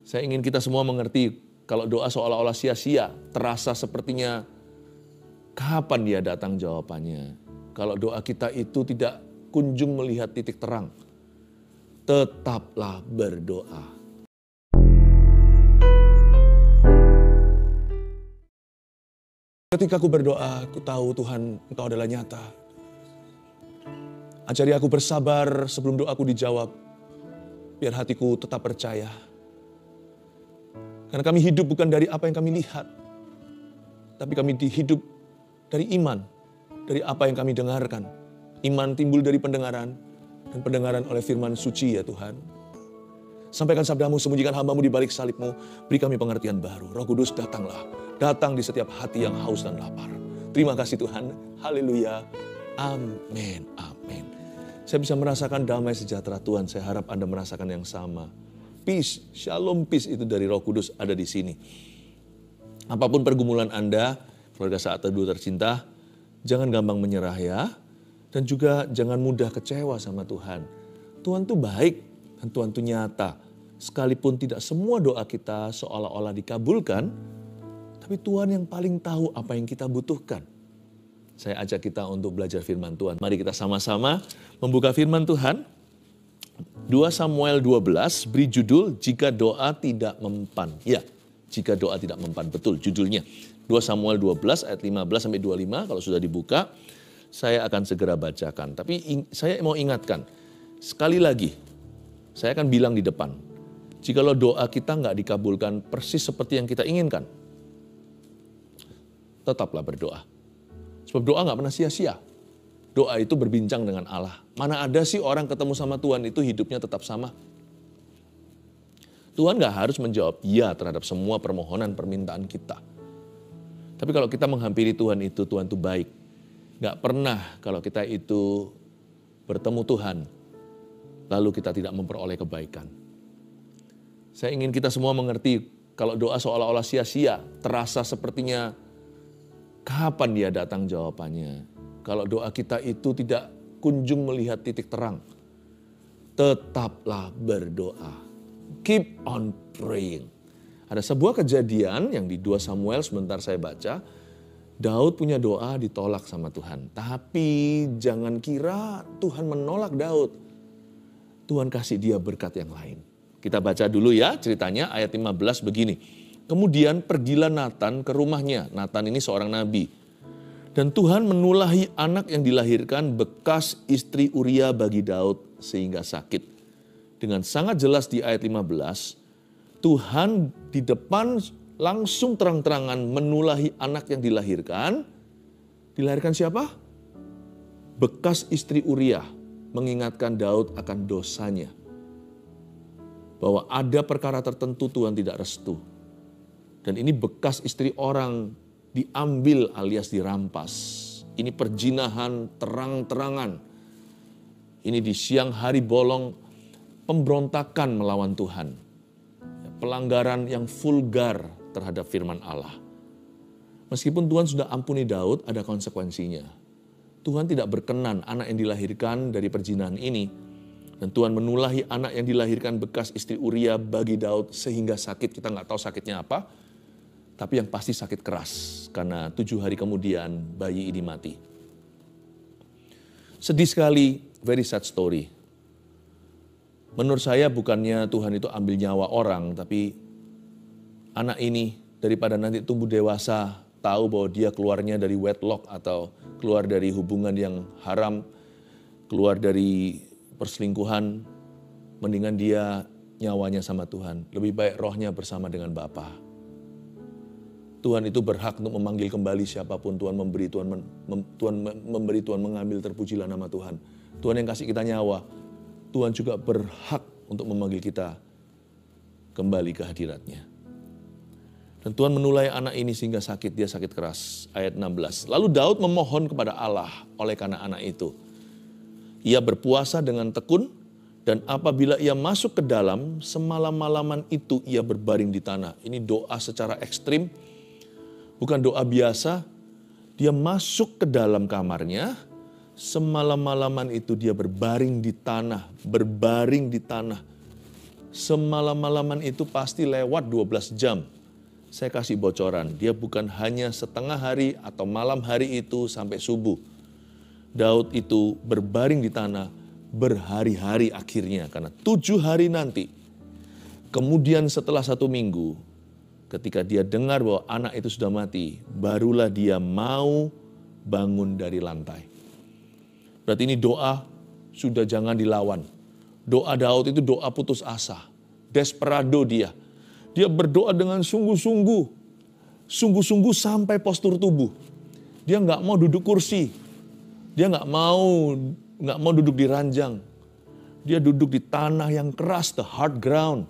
Saya ingin kita semua mengerti kalau doa seolah-olah sia-sia, terasa sepertinya kapan dia datang jawabannya. Kalau doa kita itu tidak kunjung melihat titik terang, tetaplah berdoa. Ketika aku berdoa, aku tahu Tuhan, Engkau adalah nyata. Ajari aku bersabar sebelum doaku dijawab, biar hatiku tetap percaya. Karena kami hidup bukan dari apa yang kami lihat, tapi kami hidup dari iman, dari apa yang kami dengarkan. Iman timbul dari pendengaran, dan pendengaran oleh firman suci ya Tuhan. Sampaikan sabdamu, sembunyikan hambamu di balik salibmu, beri kami pengertian baru. Roh Kudus datanglah, datang di setiap hati yang haus dan lapar. Terima kasih Tuhan, haleluya, amin, amin. Saya bisa merasakan damai sejahtera Tuhan, saya harap Anda merasakan yang sama. Peace, shalom peace itu dari Roh Kudus ada di sini. Apapun pergumulan Anda, keluarga Saat Teduh tercinta, jangan gampang menyerah ya. Dan juga jangan mudah kecewa sama Tuhan. Tuhan tuh baik dan Tuhan tuh nyata. Sekalipun tidak semua doa kita seolah-olah dikabulkan, tapi Tuhan yang paling tahu apa yang kita butuhkan. Saya ajak kita untuk belajar firman Tuhan. Mari kita sama-sama membuka firman Tuhan. 2 Samuel 12 beri judul jika doa tidak mempan. Ya, jika doa tidak mempan, betul judulnya. 2 Samuel 12 ayat 15 sampai 25 kalau sudah dibuka, saya akan segera bacakan. Tapi saya mau ingatkan, sekali lagi, saya akan bilang di depan, jikalau doa kita nggak dikabulkan persis seperti yang kita inginkan, tetaplah berdoa. Sebab doa nggak pernah sia-sia. Doa itu berbincang dengan Allah. Mana ada sih orang ketemu sama Tuhan itu hidupnya tetap sama? Tuhan gak harus menjawab iya terhadap semua permohonan permintaan kita. Tapi kalau kita menghampiri Tuhan itu, Tuhan itu baik. Gak pernah kalau kita itu bertemu Tuhan, lalu kita tidak memperoleh kebaikan. Saya ingin kita semua mengerti kalau doa seolah-olah sia-sia, terasa sepertinya kapan dia datang jawabannya. Kalau doa kita itu tidak kunjung melihat titik terang, tetaplah berdoa. Keep on praying. Ada sebuah kejadian yang di 2 Samuel sebentar saya baca. Daud punya doa ditolak sama Tuhan. Tapi jangan kira Tuhan menolak Daud. Tuhan kasih dia berkat yang lain. Kita baca dulu ya ceritanya ayat 15 begini. Kemudian pergilah Natan ke rumahnya. Natan ini seorang nabi. Dan Tuhan menulahi anak yang dilahirkan bekas istri Uria bagi Daud sehingga sakit. Dengan sangat jelas di ayat 15, Tuhan di depan langsung terang-terangan menulahi anak yang dilahirkan. Dilahirkan siapa? Bekas istri Uria mengingatkan Daud akan dosanya. Bahwa ada perkara tertentu Tuhan tidak restu. Dan ini bekas istri orang diambil alias dirampas. Ini perjinahan terang-terangan. Ini di siang hari bolong pemberontakan melawan Tuhan. Pelanggaran yang vulgar terhadap firman Allah. Meskipun Tuhan sudah ampuni Daud, ada konsekuensinya. Tuhan tidak berkenan anak yang dilahirkan dari perjinahan ini. Dan Tuhan menulahi anak yang dilahirkan bekas istri Uria bagi Daud sehingga sakit. Kita nggak tahu sakitnya apa. Tapi yang pasti sakit keras karena 7 hari kemudian bayi ini mati. Sedih sekali, very sad story. Menurut saya bukannya Tuhan itu ambil nyawa orang, tapi anak ini daripada nanti tumbuh dewasa, tahu bahwa dia keluarnya dari wedlock atau keluar dari hubungan yang haram, keluar dari perselingkuhan, mendingan dia nyawanya sama Tuhan. Lebih baik rohnya bersama dengan Bapa. Tuhan itu berhak untuk memanggil kembali siapapun Tuhan memberi, Tuhan mengambil, terpujilah nama Tuhan. Tuhan yang kasih kita nyawa, Tuhan juga berhak untuk memanggil kita kembali ke hadiratnya. Dan Tuhan menulai anak ini sehingga sakit, dia sakit keras. Ayat 16. Lalu Daud memohon kepada Allah oleh karena anak itu. Ia berpuasa dengan tekun dan apabila ia masuk ke dalam, semalam-malaman itu ia berbaring di tanah. Ini doa secara ekstrim. Bukan doa biasa, dia masuk ke dalam kamarnya, semalam-malaman itu dia berbaring di tanah, Semalam-malaman itu pasti lewat 12 jam. Saya kasih bocoran, dia bukan hanya setengah hari atau malam hari itu sampai subuh. Daud itu berbaring di tanah berhari-hari akhirnya, karena 7 hari nanti. Kemudian setelah 1 minggu, ketika dia dengar bahwa anak itu sudah mati, barulah dia mau bangun dari lantai. Berarti ini doa sudah jangan dilawan. Doa Daud itu doa putus asa. Desperado dia. Dia berdoa dengan sungguh-sungguh. Sungguh-sungguh sampai postur tubuh. Dia nggak mau duduk kursi. Dia nggak mau duduk di ranjang. Dia duduk di tanah yang keras, the hard ground.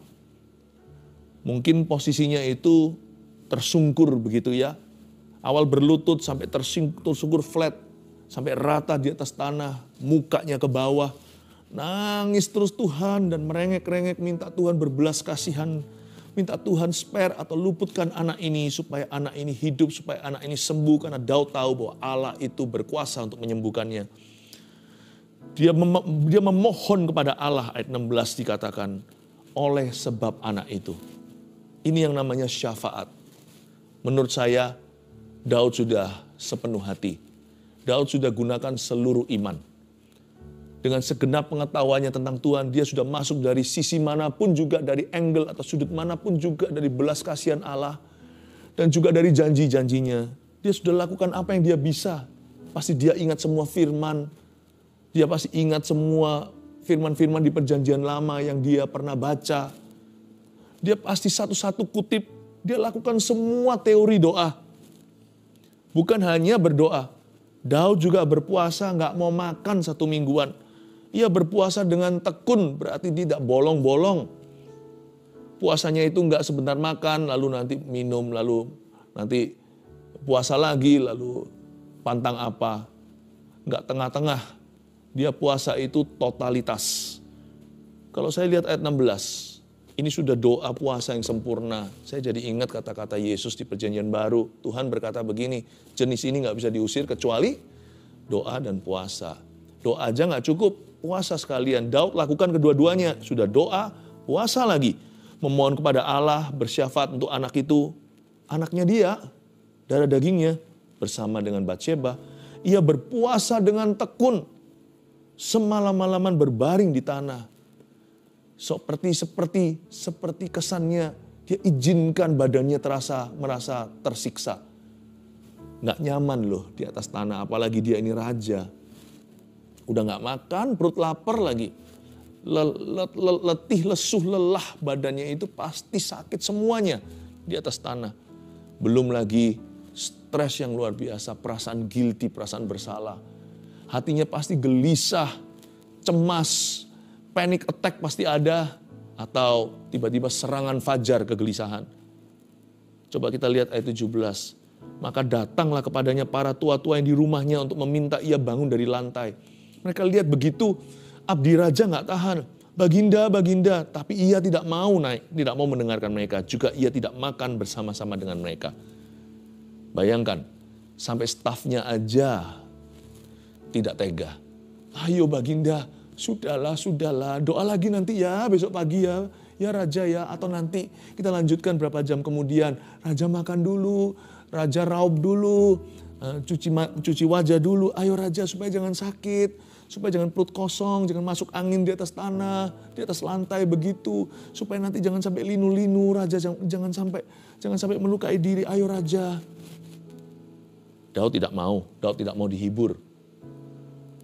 Mungkin posisinya itu tersungkur begitu ya. Awal berlutut sampai tersungkur flat. Sampai rata di atas tanah, mukanya ke bawah. Nangis terus Tuhan dan merengek-rengek minta Tuhan berbelas kasihan. Minta Tuhan spare atau luputkan anak ini supaya anak ini hidup, supaya anak ini sembuh. Karena Daud tahu bahwa Allah itu berkuasa untuk menyembuhkannya. Dia memohon kepada Allah, ayat 16 dikatakan, oleh sebab anak itu. Ini yang namanya syafaat. Menurut saya, Daud sudah sepenuh hati. Daud sudah gunakan seluruh iman. Dengan segenap pengetahuannya tentang Tuhan, dia sudah masuk dari sisi manapun juga, dari angle atau sudut manapun juga, dari belas kasihan Allah. Dan juga dari janji-janjinya. Dia sudah lakukan apa yang dia bisa. Pasti dia ingat semua firman. Dia pasti ingat semua firman-firman di perjanjian lama yang dia pernah baca. Dia pasti satu-satu kutip. Dia lakukan semua teori doa. Bukan hanya berdoa. Daud juga berpuasa, nggak mau makan 1 mingguan. Ia berpuasa dengan tekun, berarti tidak bolong-bolong. Puasanya itu nggak sebentar makan, lalu nanti minum, lalu nanti puasa lagi, lalu pantang apa. Nggak tengah-tengah. Dia puasa itu totalitas. Kalau saya lihat ayat 16, ini sudah doa puasa yang sempurna. Saya jadi ingat kata-kata Yesus di perjanjian baru. Tuhan berkata begini, jenis ini nggak bisa diusir kecuali doa dan puasa. Doa aja nggak cukup, puasa sekalian. Daud lakukan kedua-duanya. Sudah doa, puasa lagi. Memohon kepada Allah, bersyafaat untuk anak itu. Anaknya dia, darah dagingnya, bersama dengan Batsheba. Ia berpuasa dengan tekun. Semalam-malaman berbaring di tanah. Seperti kesannya dia izinkan badannya merasa tersiksa. Nggak nyaman loh di atas tanah, apalagi dia ini raja. Udah nggak makan, perut lapar lagi. Letih, lesuh, lelah badannya itu pasti sakit semuanya di atas tanah. Belum lagi stres yang luar biasa, perasaan guilty, perasaan bersalah. Hatinya pasti gelisah, cemas, panic attack pasti ada. Atau tiba-tiba serangan fajar kegelisahan. Coba kita lihat ayat 17. Maka datanglah kepadanya para tua-tua yang di rumahnya untuk meminta ia bangun dari lantai. Mereka lihat begitu, abdi raja gak tahan. Baginda, baginda, tapi ia tidak mau naik, tidak mau mendengarkan mereka. Juga ia tidak makan bersama-sama dengan mereka. Bayangkan, sampai stafnya aja tidak tega. Ayo baginda, sudahlah, doa lagi nanti ya, besok pagi ya raja ya. Atau nanti kita lanjutkan berapa jam kemudian. Raja makan dulu, raja raup dulu, cuci wajah dulu. Ayo raja supaya jangan sakit, supaya jangan perut kosong, jangan masuk angin di atas tanah, di atas lantai begitu. Supaya nanti jangan sampai linu-linu, raja jangan sampai melukai diri. Ayo raja. Daud tidak mau dihibur.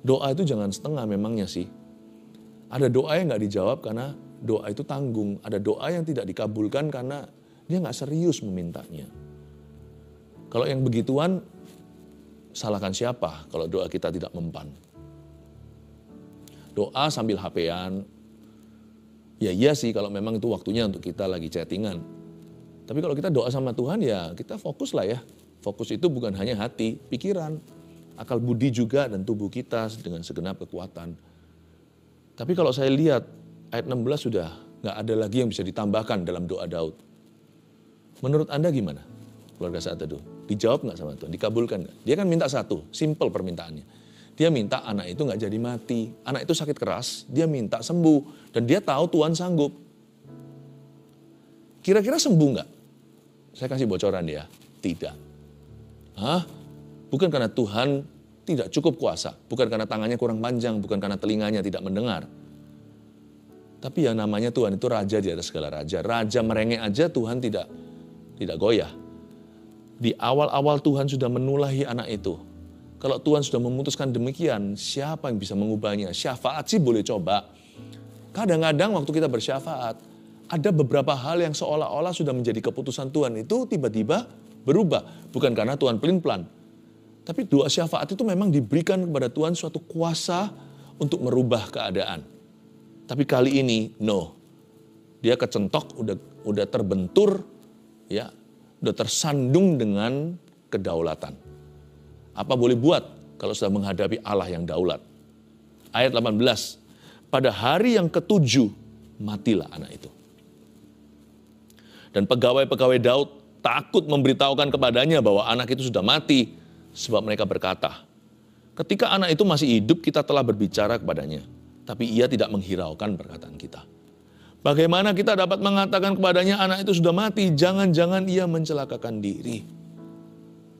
Doa itu jangan setengah memangnya sih. Ada doa yang gak dijawab karena doa itu tanggung. Ada doa yang tidak dikabulkan karena dia gak serius memintanya. Kalau yang begituan, salahkan siapa kalau doa kita tidak mempan? Doa sambil HP-an, ya iya sih kalau memang itu waktunya untuk kita lagi chattingan. Tapi kalau kita doa sama Tuhan ya kita fokus lah ya. Fokus itu bukan hanya hati, pikiran, akal budi juga dan tubuh kita dengan segenap kekuatan. Tapi kalau saya lihat ayat 16 sudah gak ada lagi yang bisa ditambahkan dalam doa Daud. Menurut Anda gimana? Keluarga Saat Teduh. Dijawab gak sama Tuhan? Dikabulkan gak? Dia kan minta satu, simple permintaannya. Dia minta anak itu gak jadi mati. Anak itu sakit keras, dia minta sembuh. Dan dia tahu Tuhan sanggup. Kira-kira sembuh nggak? Saya kasih bocoran ya, tidak. Bukan karena Tuhan tidak cukup kuasa, bukan karena tangannya kurang panjang, bukan karena telinganya tidak mendengar. Tapi yang namanya Tuhan itu raja di atas segala raja. Raja merengek aja Tuhan tidak goyah. Di awal-awal Tuhan sudah menulahi anak itu. Kalau Tuhan sudah memutuskan demikian, siapa yang bisa mengubahnya? Syafaat sih boleh coba. Kadang-kadang waktu kita bersyafaat, ada beberapa hal yang seolah-olah sudah menjadi keputusan Tuhan itu tiba-tiba berubah. Bukan karena Tuhan pelin-pelan. Tapi doa syafaat itu memang diberikan kepada Tuhan suatu kuasa untuk merubah keadaan. Tapi kali ini, no. Dia kecentok, udah terbentur, ya, udah tersandung dengan kedaulatan. Apa boleh buat kalau sudah menghadapi Allah yang daulat? Ayat 18, pada hari yang ke-7, matilah anak itu. Dan pegawai-pegawai Daud takut memberitahukan kepadanya bahwa anak itu sudah mati, sebab mereka berkata, ketika anak itu masih hidup kita telah berbicara kepadanya, tapi ia tidak menghiraukan perkataan kita. Bagaimana kita dapat mengatakan kepadanya anak itu sudah mati, jangan-jangan ia mencelakakan diri.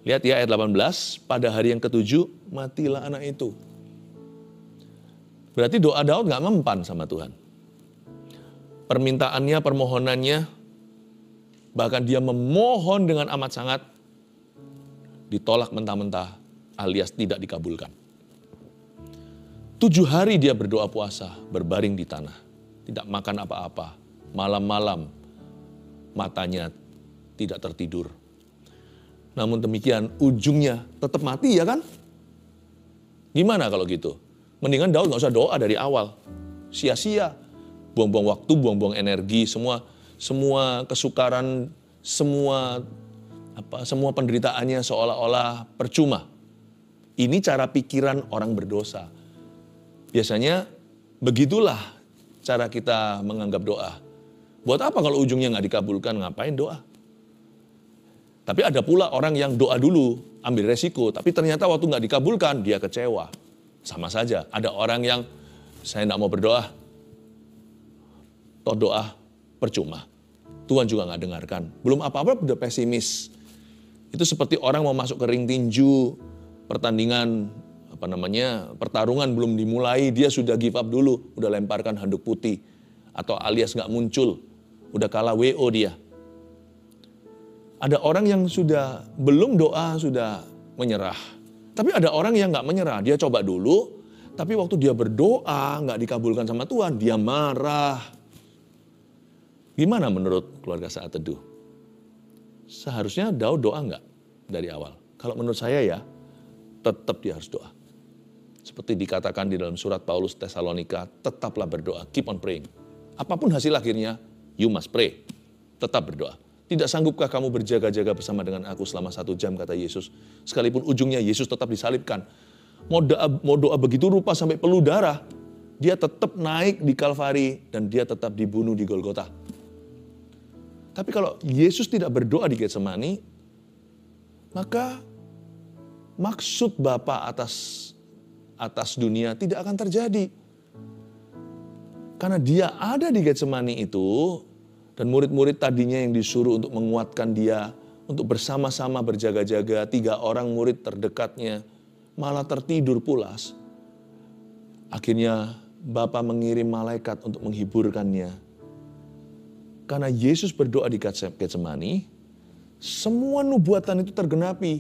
Lihat ya ayat 18, pada hari yang ke-7 matilah anak itu. Berarti doa Daud gak mempan sama Tuhan. Permintaannya, permohonannya, bahkan dia memohon dengan amat sangat, ditolak mentah-mentah alias tidak dikabulkan. 7 hari dia berdoa puasa, berbaring di tanah. Tidak makan apa-apa. Malam-malam matanya tidak tertidur. Namun demikian ujungnya tetap mati ya kan? Gimana kalau gitu? Mendingan Daud gak usah doa dari awal. Sia-sia. Buang-buang waktu, buang-buang energi, semua kesukaran, semua penderitaannya seolah-olah percuma. Ini cara pikiran orang berdosa. Biasanya begitulah cara kita menganggap doa. Buat apa kalau ujungnya nggak dikabulkan, ngapain doa? Tapi ada pula orang yang doa dulu, ambil resiko, tapi ternyata waktu nggak dikabulkan, dia kecewa. Sama saja, ada orang yang saya nggak mau berdoa, toh doa percuma. Tuhan juga nggak dengarkan. Belum apa-apa udah pesimis. Itu seperti orang mau masuk ke ring tinju, pertandingan pertarungan belum dimulai, dia sudah give up dulu, udah lemparkan handuk putih, atau alias nggak muncul, udah kalah WO dia. Ada orang yang sudah belum doa sudah menyerah, tapi ada orang yang nggak menyerah, dia coba dulu, tapi waktu dia berdoa nggak dikabulkan sama Tuhan, dia marah. Gimana menurut keluarga Saat Teduh? Seharusnya Daud doa nggak dari awal? Kalau menurut saya ya, tetap dia harus doa. Seperti dikatakan di dalam surat Paulus Tesalonika, tetaplah berdoa, keep on praying. Apapun hasil akhirnya, you must pray. Tetap berdoa. Tidak sanggupkah kamu berjaga-jaga bersama dengan aku selama 1 jam, kata Yesus. Sekalipun ujungnya Yesus tetap disalibkan. Mau doa begitu rupa sampai peluh darah, dia tetap naik di Kalvari dan dia tetap dibunuh di Golgota. Tapi kalau Yesus tidak berdoa di Getsemani, maka maksud Bapa atas dunia tidak akan terjadi. Karena dia ada di Getsemani itu, dan murid-murid tadinya yang disuruh untuk menguatkan dia, untuk bersama-sama berjaga-jaga, 3 orang murid terdekatnya malah tertidur pulas. Akhirnya Bapa mengirim malaikat untuk menghiburkannya. Karena Yesus berdoa di Getsemani, semua nubuatan itu tergenapi.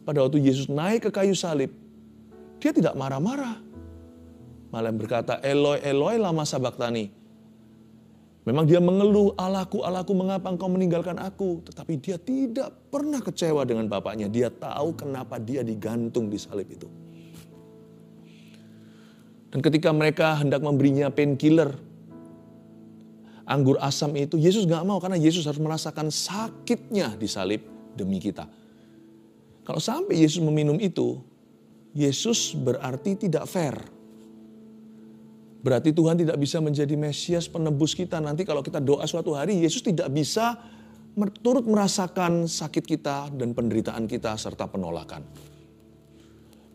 Pada waktu Yesus naik ke kayu salib, dia tidak marah-marah. Malah berkata, Eloi, Eloi lama sabachthani. Memang dia mengeluh, Allahku, Allahku, mengapa engkau meninggalkan aku? Tetapi dia tidak pernah kecewa dengan Bapaknya. Dia tahu kenapa dia digantung di salib itu. Dan ketika mereka hendak memberinya painkiller, anggur asam itu, Yesus gak mau karena Yesus harus merasakan sakitnya di salib demi kita. Kalau sampai Yesus meminum itu, Yesus berarti tidak fair. Berarti Tuhan tidak bisa menjadi Mesias penebus kita. Nanti kalau kita doa suatu hari, Yesus tidak bisa turut merasakan sakit kita dan penderitaan kita serta penolakan.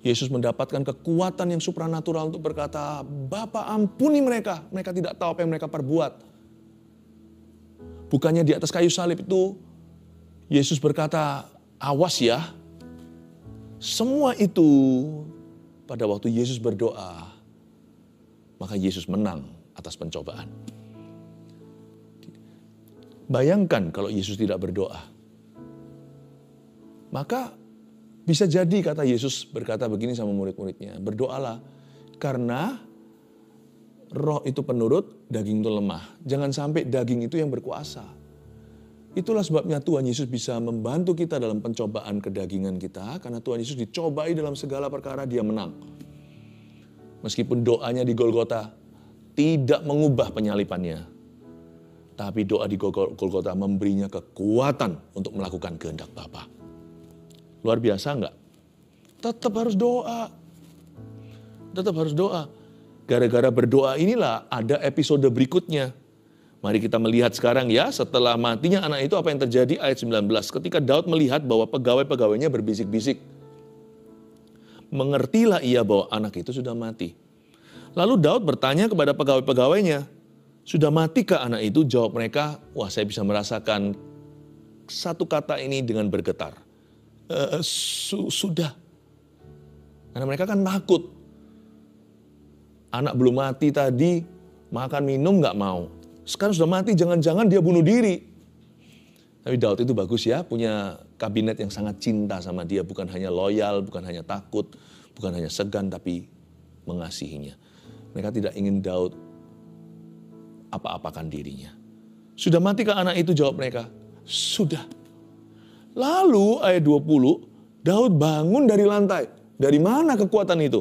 Yesus mendapatkan kekuatan yang supranatural untuk berkata, Bapa ampuni mereka, mereka tidak tahu apa yang mereka perbuat. Bukannya di atas kayu salib itu Yesus berkata, awas ya. Semua itu pada waktu Yesus berdoa, maka Yesus menang atas pencobaan. Bayangkan kalau Yesus tidak berdoa. Maka bisa jadi kata Yesus berkata begini sama murid-muridnya, berdoalah karena roh itu penurut, daging itu lemah. Jangan sampai daging itu yang berkuasa. Itulah sebabnya Tuhan Yesus bisa membantu kita dalam pencobaan kedagingan kita. Karena Tuhan Yesus dicobai dalam segala perkara, dia menang. Meskipun doanya di Golgota tidak mengubah penyalipannya. Tapi doa di Golgota memberinya kekuatan untuk melakukan kehendak Bapa. Luar biasa enggak? Tetap harus doa. Tetap harus doa. Gara-gara berdoa inilah ada episode berikutnya. Mari kita melihat sekarang ya, setelah matinya anak itu apa yang terjadi ayat 19. Ketika Daud melihat bahwa pegawai-pegawainya berbisik-bisik. Mengertilah ia bahwa anak itu sudah mati. Lalu Daud bertanya kepada pegawai-pegawainya, sudah matikah anak itu? Jawab mereka, wah saya bisa merasakan satu kata ini dengan bergetar. Sudah. Karena mereka kan takut. Anak belum mati tadi, makan minum gak mau. Sekarang sudah mati, jangan-jangan dia bunuh diri. Tapi Daud itu bagus ya, punya kabinet yang sangat cinta sama dia. Bukan hanya loyal, bukan hanya takut, bukan hanya segan, tapi mengasihinya. Mereka tidak ingin Daud apa-apakan dirinya. Sudah matikah anak itu? Jawab mereka, sudah. Lalu ayat 20, Daud bangun dari lantai. Dari mana kekuatan itu?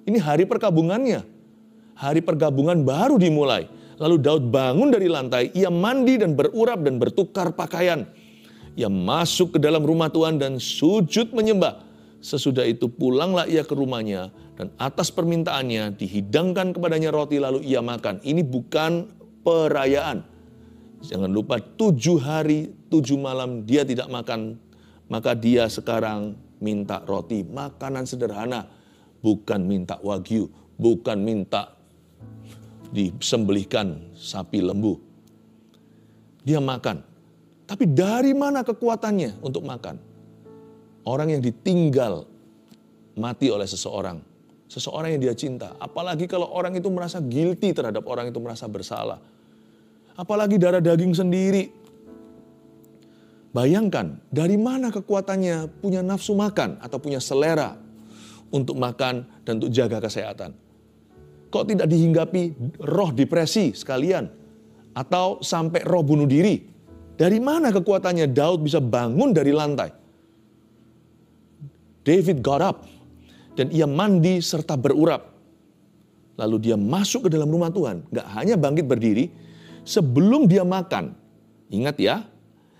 Ini hari perkabungannya. Hari pergabungan baru dimulai. Lalu Daud bangun dari lantai, ia mandi dan berurap dan bertukar pakaian. Ia masuk ke dalam rumah Tuhan dan sujud menyembah. Sesudah itu pulanglah ia ke rumahnya dan atas permintaannya dihidangkan kepadanya roti lalu ia makan. Ini bukan perayaan. Jangan lupa 7 hari 7 malam dia tidak makan. Maka dia sekarang minta roti, makanan sederhana. Bukan minta wagyu, bukan minta disembelihkan sapi lembu. Dia makan. Tapi dari mana kekuatannya untuk makan? Orang yang ditinggal mati oleh seseorang. Seseorang yang dia cinta. Apalagi kalau orang itu merasa guilty terhadap orang itu merasa bersalah. Apalagi darah daging sendiri. Bayangkan dari mana kekuatannya punya nafsu makan atau punya selera untuk makan dan untuk jaga kesehatan. Kok tidak dihinggapi roh depresi sekalian? Atau sampai roh bunuh diri? Dari mana kekuatannya Daud bisa bangun dari lantai? David got up. Dan ia mandi serta berurap. Lalu dia masuk ke dalam rumah Tuhan. Gak hanya bangkit berdiri. Sebelum dia makan. Ingat ya.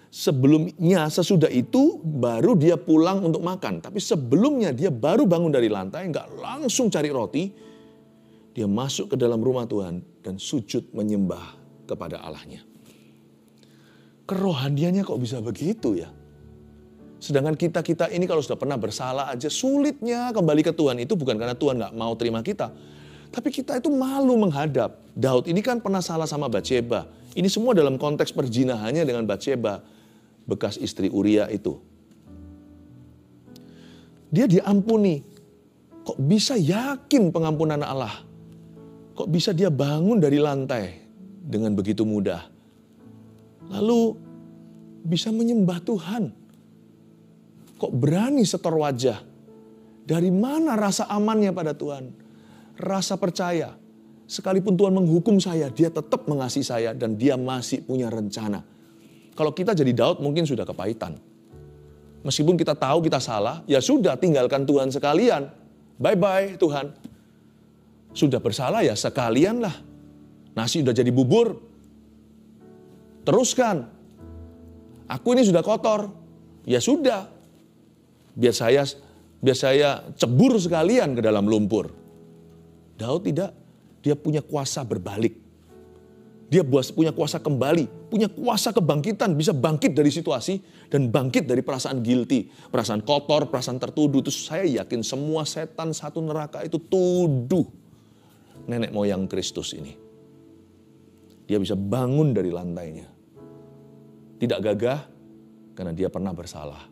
Sebelumnya sesudah itu baru dia pulang untuk makan. Tapi sebelumnya dia baru bangun dari lantai. Gak langsung cari roti. Dia masuk ke dalam rumah Tuhan dan sujud menyembah kepada Allahnya. Kerohaniannya kok bisa begitu ya? Sedangkan kita ini kalau sudah pernah bersalah aja sulitnya kembali ke Tuhan. Itu bukan karena Tuhan gak mau terima kita. Tapi kita itu malu menghadap. Daud ini kan pernah salah sama Batsheba. Ini semua dalam konteks perjinahannya dengan Batsheba. Bekas istri Uria itu. Dia diampuni. Kok bisa yakin pengampunan Allah? Kok bisa dia bangun dari lantai dengan begitu mudah? Lalu bisa menyembah Tuhan. Kok berani setor wajah? Dari mana rasa amannya pada Tuhan? Rasa percaya. Sekalipun Tuhan menghukum saya, dia tetap mengasihi saya dan dia masih punya rencana. Kalau kita jadi Daud mungkin sudah kepahitan. Meskipun kita tahu kita salah, ya sudah tinggalkan Tuhan sekalian. Bye-bye Tuhan. Sudah bersalah ya sekalian lah. Nasi udah jadi bubur. Teruskan. Aku ini sudah kotor. Ya sudah. Biar saya cebur sekalian ke dalam lumpur. Daud tidak. Dia punya kuasa berbalik. Dia punya kuasa kembali. Punya kuasa kebangkitan. Bisa bangkit dari situasi. Dan bangkit dari perasaan guilty. Perasaan kotor, perasaan tertuduh. Terus saya yakin semua setan satu neraka itu tuduh nenek moyang Kristus ini. Dia bisa bangun dari lantainya. Tidak gagah karena dia pernah bersalah.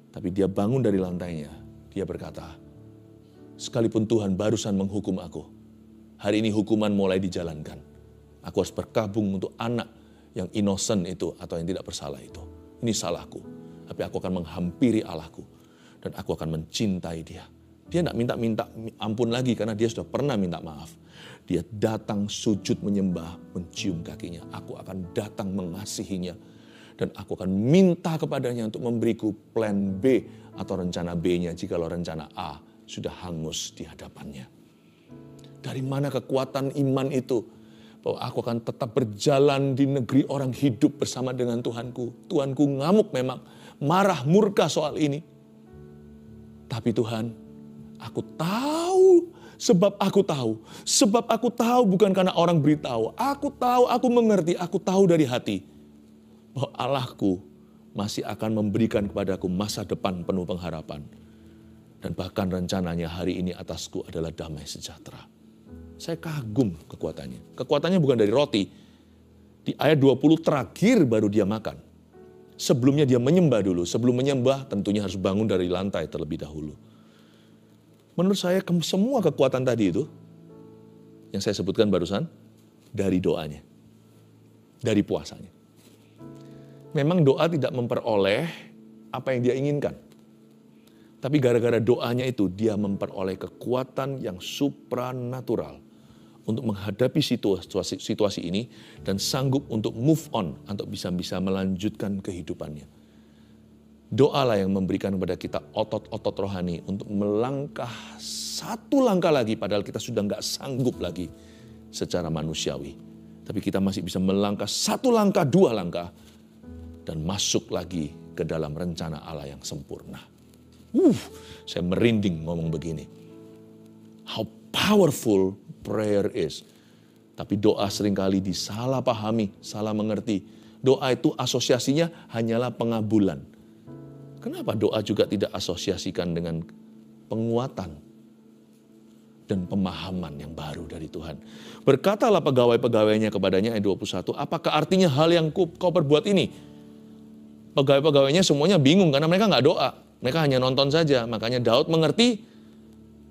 Tapi dia bangun dari lantainya. Dia berkata, sekalipun Tuhan barusan menghukum aku, hari ini hukuman mulai dijalankan. Aku harus berkabung untuk anak yang innocent itu atau yang tidak bersalah itu. Ini salahku. Tapi aku akan menghampiri Allahku. Dan aku akan mencintai dia. Dia tidak minta ampun lagi karena dia sudah pernah minta maaf. Dia datang sujud menyembah, mencium kakinya. Aku akan datang mengasihinya. Dan aku akan minta kepadanya untuk memberiku plan B atau rencana B-nya jikalau rencana A sudah hangus di hadapannya. Dari mana kekuatan iman itu? Bahwa aku akan tetap berjalan di negeri orang hidup bersama dengan Tuhanku. Tuhanku ngamuk memang, marah, murka soal ini. Tapi Tuhan, aku tahu, sebab aku tahu bukan karena orang beritahu. Aku tahu, aku mengerti, aku tahu dari hati. Bahwa Allahku masih akan memberikan kepadaku masa depan penuh pengharapan. Dan bahkan rencananya hari ini atasku adalah damai sejahtera. Saya kagum kekuatannya. Kekuatannya bukan dari roti. Di ayat 20 terakhir baru dia makan. Sebelumnya dia menyembah dulu. Sebelum menyembah tentunya harus bangun dari lantai terlebih dahulu. Menurut saya semua kekuatan tadi itu, yang saya sebutkan barusan, dari doanya. Dari puasanya. Memang doa tidak memperoleh apa yang dia inginkan. Tapi gara-gara doanya itu dia memperoleh kekuatan yang supranatural untuk menghadapi situasi ini dan sanggup untuk move on, untuk bisa melanjutkan kehidupannya. Doalah yang memberikan kepada kita otot-otot rohani untuk melangkah satu langkah lagi padahal kita sudah nggak sanggup lagi secara manusiawi. Tapi kita masih bisa melangkah satu langkah, dua langkah dan masuk lagi ke dalam rencana Allah yang sempurna. Saya merinding ngomong begini. How powerful prayer is. Tapi doa seringkali disalahpahami, salah mengerti. Doa itu asosiasinya hanyalah pengabulan. Kenapa doa juga tidak asosiasikan dengan penguatan dan pemahaman yang baru dari Tuhan? Berkatalah pegawai-pegawainya kepadanya ayat 21, apakah artinya hal yang kau perbuat ini? Pegawai-pegawainya semuanya bingung karena mereka nggak doa. Mereka hanya nonton saja, makanya Daud mengerti,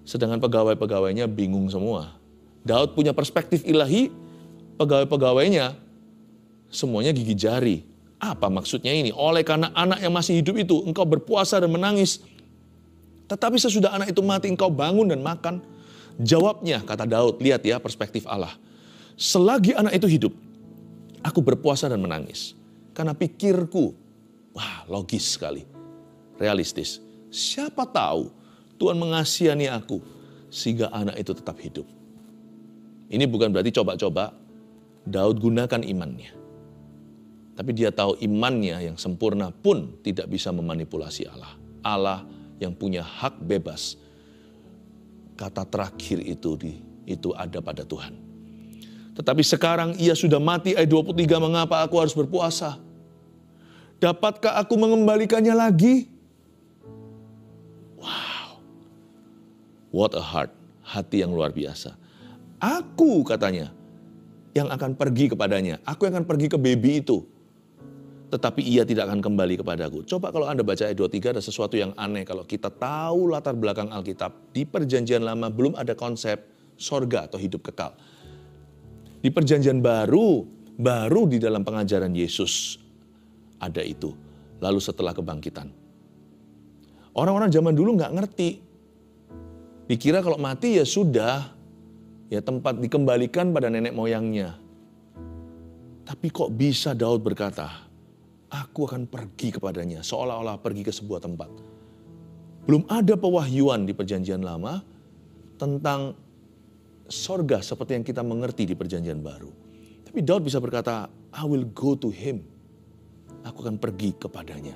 sedangkan pegawai-pegawainya bingung semua. Daud punya perspektif ilahi, pegawai-pegawainya semuanya gigi jari. Apa maksudnya ini? Oleh karena anak yang masih hidup itu, engkau berpuasa dan menangis. Tetapi sesudah anak itu mati, engkau bangun dan makan. Jawabnya, kata Daud, lihat ya perspektif Allah. Selagi anak itu hidup, aku berpuasa dan menangis. Karena pikirku, logis sekali. Realistis. Siapa tahu Tuhan mengasihani aku sehingga anak itu tetap hidup. Ini bukan berarti coba-coba. Daud gunakan imannya. Tapi dia tahu imannya yang sempurna pun tidak bisa memanipulasi Allah. Allah yang punya hak bebas. Kata terakhir itu ada pada Tuhan. Tetapi sekarang ia sudah mati, ayat 23, mengapa aku harus berpuasa? Dapatkah aku mengembalikannya lagi? What a heart, hati yang luar biasa. Aku katanya yang akan pergi kepadanya. Aku yang akan pergi ke baby itu. Tetapi ia tidak akan kembali kepadaku. Coba kalau Anda baca ayat 23 ada sesuatu yang aneh. Kalau kita tahu latar belakang Alkitab. Di perjanjian lama belum ada konsep sorga atau hidup kekal. Di perjanjian baru di dalam pengajaran Yesus ada itu. Lalu setelah kebangkitan. Orang-orang zaman dulu nggak ngerti. Dikira kalau mati ya sudah, ya tempat dikembalikan pada nenek moyangnya. Tapi kok bisa Daud berkata, aku akan pergi kepadanya, seolah-olah pergi ke sebuah tempat. Belum ada pewahyuan di perjanjian lama tentang sorga seperti yang kita mengerti di perjanjian baru. Tapi Daud bisa berkata, I will go to him. Aku akan pergi kepadanya.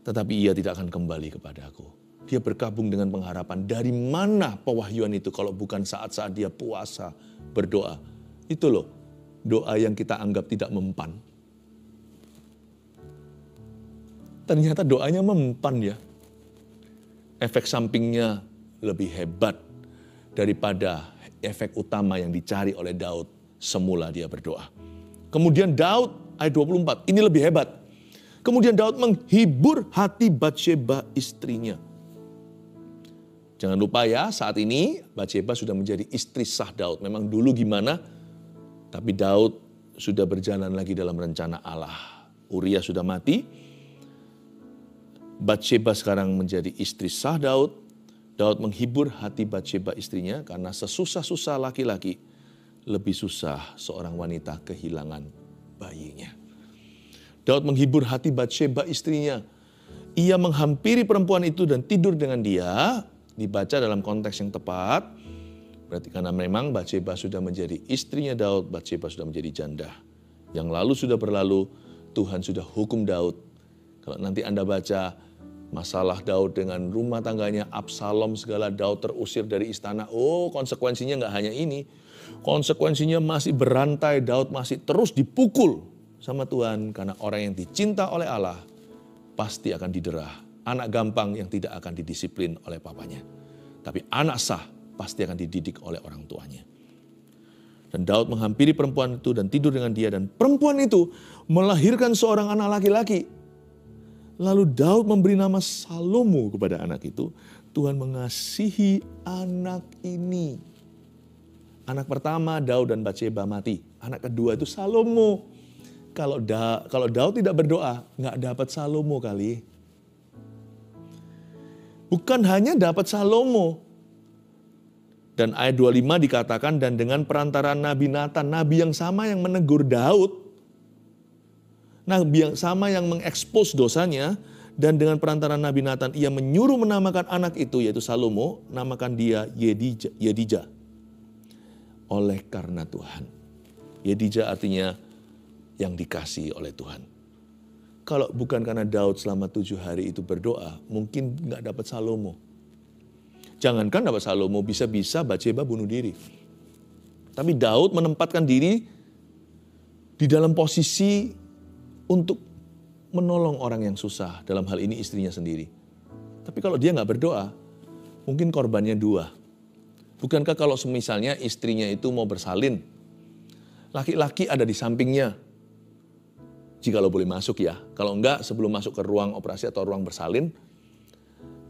Tetapi ia tidak akan kembali kepadaku. Dia berkabung dengan pengharapan. Dari mana pewahyuan itu kalau bukan saat-saat dia puasa, berdoa. Itu loh, doa yang kita anggap tidak mempan. Ternyata doanya mempan ya. Efek sampingnya lebih hebat daripada efek utama yang dicari oleh Daud semula dia berdoa. Kemudian Daud ayat 24. Ini lebih hebat. Kemudian Daud menghibur hati Batsheba istrinya. Jangan lupa ya, saat ini Batsheba sudah menjadi istri sah Daud. Memang dulu gimana, tapi Daud sudah berjalan lagi dalam rencana Allah. Uria sudah mati, Batsheba sekarang menjadi istri sah Daud. Daud menghibur hati Batsheba istrinya karena sesusah-susah laki-laki, lebih susah seorang wanita kehilangan bayinya. Daud menghibur hati Batsheba istrinya. Ia menghampiri perempuan itu dan tidur dengan dia. Dibaca dalam konteks yang tepat. Berarti karena memang Batsheba sudah menjadi istrinya Daud, Batsheba sudah menjadi janda. Yang lalu sudah berlalu, Tuhan sudah hukum Daud. Kalau nanti Anda baca masalah Daud dengan rumah tangganya, Absalom segala, Daud terusir dari istana. Oh, konsekuensinya nggak hanya ini. Konsekuensinya masih berantai, Daud masih terus dipukul sama Tuhan. Karena orang yang dicinta oleh Allah pasti akan diderah. Anak gampang yang tidak akan didisiplin oleh papanya. Tapi anak sah pasti akan dididik oleh orang tuanya. Dan Daud menghampiri perempuan itu dan tidur dengan dia. Dan perempuan itu melahirkan seorang anak laki-laki. Lalu Daud memberi nama Salomo kepada anak itu. Tuhan mengasihi anak ini. Anak pertama Daud dan Batsheba mati. Anak kedua itu Salomo. Kalau Daud tidak berdoa, nggak dapat Salomo kali. Bukan hanya dapat Salomo. Dan ayat 25 dikatakan, dan dengan perantaraan Nabi Nathan, nabi yang sama yang menegur Daud, nabi yang sama yang mengekspos dosanya, dan dengan perantaraan Nabi Nathan, ia menyuruh menamakan anak itu, yaitu Salomo, namakan dia Yedija. Oleh karena Tuhan. Yedija artinya yang dikasihi oleh Tuhan. Kalau bukan karena Daud selama 7 hari itu berdoa, mungkin nggak dapat Salomo. Jangankan dapat Salomo, bisa-bisa Batsheba bunuh diri. Tapi Daud menempatkan diri di dalam posisi untuk menolong orang yang susah. Dalam hal ini istrinya sendiri. Tapi kalau dia nggak berdoa, mungkin korbannya 2. Bukankah kalau misalnya istrinya itu mau bersalin, laki-laki ada di sampingnya. Jika lo boleh masuk ya. Kalau enggak, sebelum masuk ke ruang operasi atau ruang bersalin,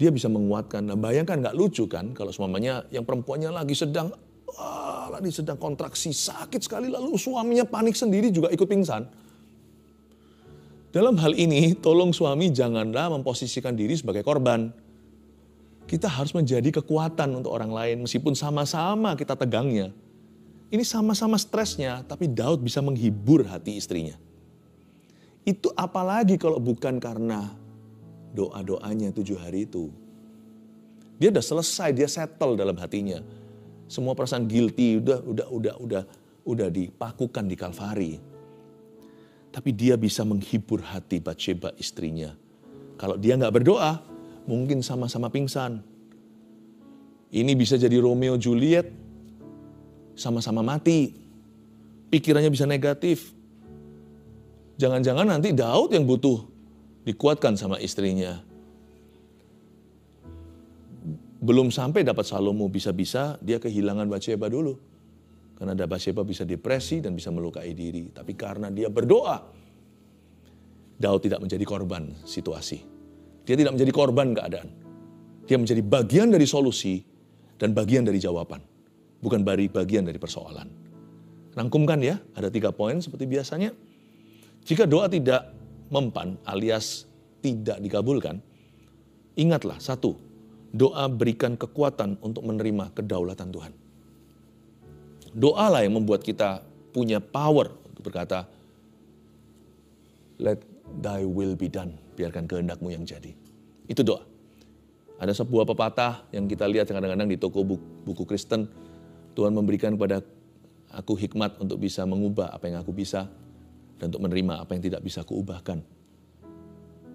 dia bisa menguatkan. Nah, bayangkan nggak lucu kan kalau semuanya yang perempuannya lagi sedang kontraksi sakit sekali, lalu suaminya panik sendiri juga ikut pingsan. Dalam hal ini, tolong suami janganlah memposisikan diri sebagai korban. Kita harus menjadi kekuatan untuk orang lain meskipun sama-sama kita tegangnya. Ini sama-sama stresnya, tapi Daud bisa menghibur hati istrinya. Itu apalagi kalau bukan karena doa-doanya 7 hari itu. Dia udah selesai, dia settle dalam hatinya. Semua perasaan guilty udah dipakukan di Kalvari. Tapi dia bisa menghibur hati Batsheba istrinya. Kalau dia nggak berdoa, mungkin sama-sama pingsan. Ini bisa jadi Romeo Juliet, sama-sama mati. Pikirannya bisa negatif. Jangan-jangan nanti Daud yang butuh dikuatkan sama istrinya. Belum sampai dapat Salomo, bisa-bisa dia kehilangan Batsheba dulu. Karena Batsheba bisa depresi dan bisa melukai diri. Tapi karena dia berdoa, Daud tidak menjadi korban situasi. Dia tidak menjadi korban keadaan. Dia menjadi bagian dari solusi dan bagian dari jawaban. Bukan bagian dari persoalan. Rangkumkan ya, ada 3 poin seperti biasanya. Jika doa tidak mempan alias tidak dikabulkan, ingatlah 1, doa berikan kekuatan untuk menerima kedaulatan Tuhan. Doalah yang membuat kita punya power untuk berkata, let thy will be done, biarkan kehendakmu yang jadi. Itu doa. Ada sebuah pepatah yang kita lihat kadang-kadang di toko buku Kristen, Tuhan memberikan kepada aku hikmat untuk bisa mengubah apa yang aku bisa, dan untuk menerima apa yang tidak bisa kuubahkan.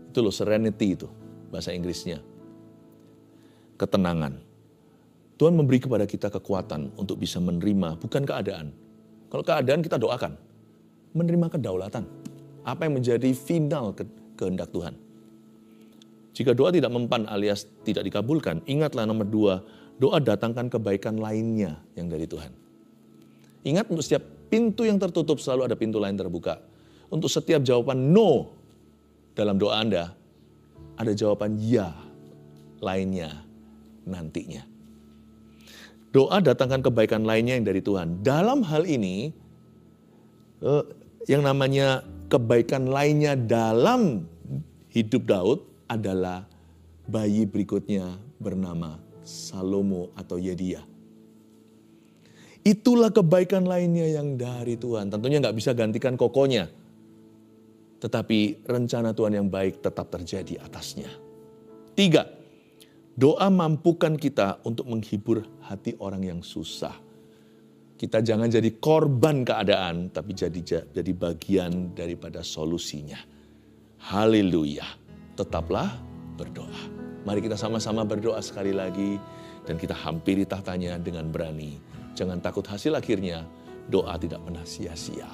Itu loh serenity itu, bahasa Inggrisnya. Ketenangan. Tuhan memberi kepada kita kekuatan untuk bisa menerima, bukan keadaan. Kalau keadaan kita doakan. Menerima kedaulatan. Apa yang menjadi final kehendak Tuhan. Jika doa tidak mempan alias tidak dikabulkan, ingatlah nomor 2, doa datangkan kebaikan lainnya yang dari Tuhan. Ingat untuk setiap pintu yang tertutup selalu ada pintu lain terbuka. untuk setiap jawaban no dalam doa Anda, ada jawaban ya lainnya nantinya. Doa datangkan kebaikan lainnya yang dari Tuhan. Dalam hal ini, yang namanya kebaikan lainnya dalam hidup Daud adalah bayi berikutnya bernama Salomo atau Yediah. Itulah kebaikan lainnya yang dari Tuhan. Tentunya nggak bisa gantikan kokonya. Tetapi rencana Tuhan yang baik tetap terjadi atasnya. 3, doa mampukan kita untuk menghibur hati orang yang susah. Kita jangan jadi korban keadaan, tapi jadi bagian daripada solusinya. Haleluya. Tetaplah berdoa. Mari kita sama-sama berdoa sekali lagi. Dan kita hampiri tahtanya dengan berani. Jangan takut hasil akhirnya, doa tidak pernah sia-sia.